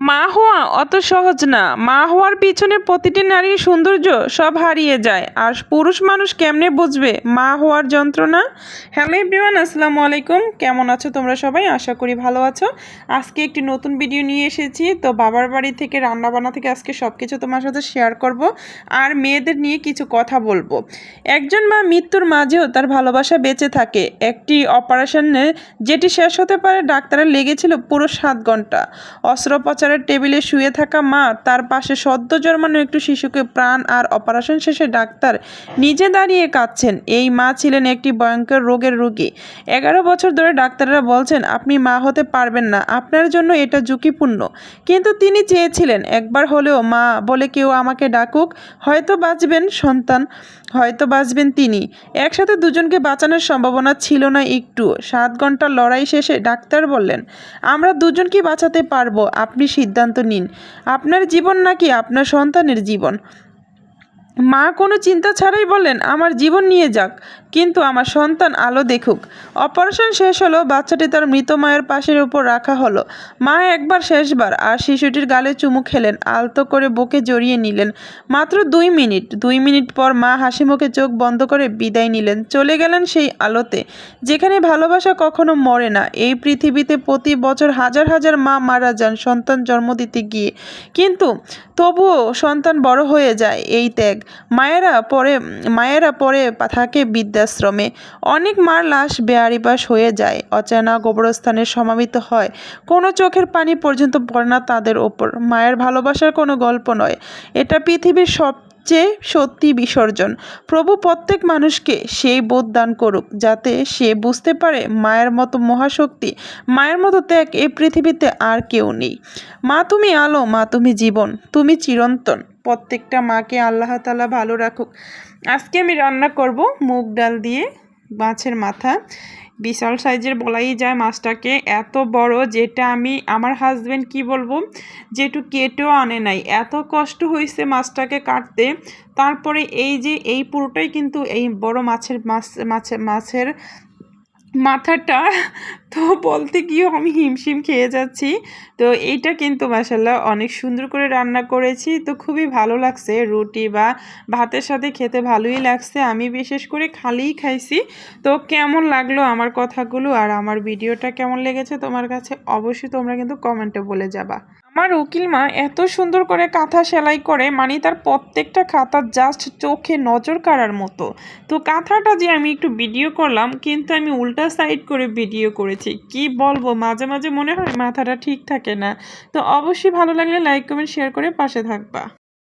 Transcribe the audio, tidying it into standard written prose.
মা হওয়া অত সহজ না। মা হওয়ার পিছনে প্রতিটি নারীর সৌন্দর্য সব হারিয়ে যায়। আর পুরুষ মানুষ কেমনে বুঝবে মা হওয়ার যন্ত্রণা? হ্যালো এভরিওয়ান, আসসালামু আলাইকুম। কেমন আছো তোমরা সবাই? আশা করি ভালো আছো। আজকে একটি নতুন ভিডিও নিয়ে এসেছি। তো বাবার বাড়ি থেকে রান্নাবান্না থেকে আজকে সব কিছু তোমার সাথে শেয়ার করব। আর মেয়েদের নিয়ে কিছু কথা বলবো। একজন মা মৃত্যুর মাঝেও তার ভালোবাসা বেঁচে থাকে। একটি অপারেশনে যেটি শেষ হতে পারে ডাক্তারের লেগেছিল পুরো 7 ঘন্টা। অস্ত্রোপচারের টেবিলে শুয়ে থাকা মা, তার পাশে সদ্য জন্মানো একটু শিশুকে প্রাণ, আর অপারেশন শেষে ডাক্তার নিজে দাঁড়িয়ে কাঁদছেন। এই মা ছিলেন একটি ভয়ঙ্কর রোগের রোগী। 11 বছর ধরে ডাক্তাররা বলছেন আপনি মা হতে পারবেন না, আপনার জন্য এটা ঝুঁকিপূর্ণ। কিন্তু তিনি চেয়েছিলেন একবার হলেও মা বলে কেউ আমাকে ডাকুক। হয়তো বাঁচবেন সন্তান, হয়তো বাঁচবেন তিনি। একসাথে দুজনকে বাঁচানোর সম্ভাবনা ছিল না একটু। 7 ঘন্টার লড়াই শেষে ডাক্তার বললেন আমরা দুজনকে বাঁচাতে পারবো, আপনি সিদ্ধান্ত নিন। আপনার জীবন নাকি আপনার সন্তানের জীবন? মা কোনো চিন্তা ছাড়াই বললেন আমার জীবন নিয়ে যাক, কিন্তু আমার সন্তান আলো দেখুক। অপারেশন শেষ হলো, বাচ্চাটি তার মৃত মায়ের পাশের উপর রাখা হলো। মা একবার শেষবার আর শিশুটির গালে চুমু খেলেন, আলতো করে বুকে জড়িয়ে নিলেন। মাত্র 2 মিনিট। 2 মিনিট পর মা হাসি মুখে চোখ বন্ধ করে বিদায় নিলেন, চলে গেলেন সেই আলোতে যেখানে ভালোবাসা কখনো মরে না। এই পৃথিবীতে প্রতি বছর হাজার হাজার মা মারা যান সন্তান জন্ম দিতে গিয়ে, কিন্তু তবুও সন্তান বড় হয়ে যায়। এই ত্যাগ মায়েরা পরে থাকে বৃদ্ধাশ্রমে। অনেক মার লাশ বেয়ারিবাস হয়ে যায়, অচেনা কবরস্থানে সমাহিত হয়। কোনো চোখের পানি পর্যন্ত পড়ে না তাদের ওপর। মায়ের ভালোবাসার কোনো গল্প নয়, এটা পৃথিবীর সবচেয়ে সত্যি বিসর্জন। প্রভু প্রত্যেক মানুষকে সেই বোধ দান করুক, যাতে সে বুঝতে পারে মায়ের মতো মহাশক্তি, মায়ের মতো ত্যাগ এই পৃথিবীতে আর কেউ নেই। মা তুমি আলো, মা তুমি জীবন, তুমি চিরন্তন। প্রত্যেকটা মাকে আল্লাহ তাআলা ভালো রাখুক। আজকে আমি রান্না করব মুগ ডাল দিয়ে মাছের মাথা। বিশাল সাইজের বলাই যায় মাছটাকে, এত বড় যেটা আমার হাজবেন্ড কি বলবো যে একটু কেটেও আনে নাই। এত কষ্ট হয়েছে মাছটাকে কাটতে। তারপরে এই পুরোটাই কিন্তু এই বড় মাছের মাথাটা, তো বলতে গিয়েও আমি হিমশিম খেয়ে যাচ্ছি। তো এইটা কিন্তু মাশাআল্লাহ অনেক সুন্দর করে রান্না করেছি, তো খুবই ভালো লাগছে। রুটি বা ভাতের সাথে খেতে ভালোই লাগছে। আমি বিশেষ করে খালিই খাইছি। তো কেমন লাগলো আমার কথাগুলো আর আমার ভিডিওটা কেমন লেগেছে তোমার কাছে, অবশ্যই তোমরা কিন্তু কমেন্টে বলে যাবা। আমার উকিল মা এত সুন্দর করে কাঁথা সেলাই করে, মানে তার প্রত্যেকটা কাঁথা জাস্ট চোখে নজর কাড়ার মতো। তো কাঁথাটা যে আমি একটু ভিডিও করলাম, কিন্তু আমি উল্টা সাইড করে ভিডিও করেছি। কি বলবো, মাঝে মাঝে মনে হয় মাথাটা ঠিক থাকে না। তো অবশ্যই ভালো লাগলে লাইক কমেন্ট শেয়ার করে পাশে থাকবা।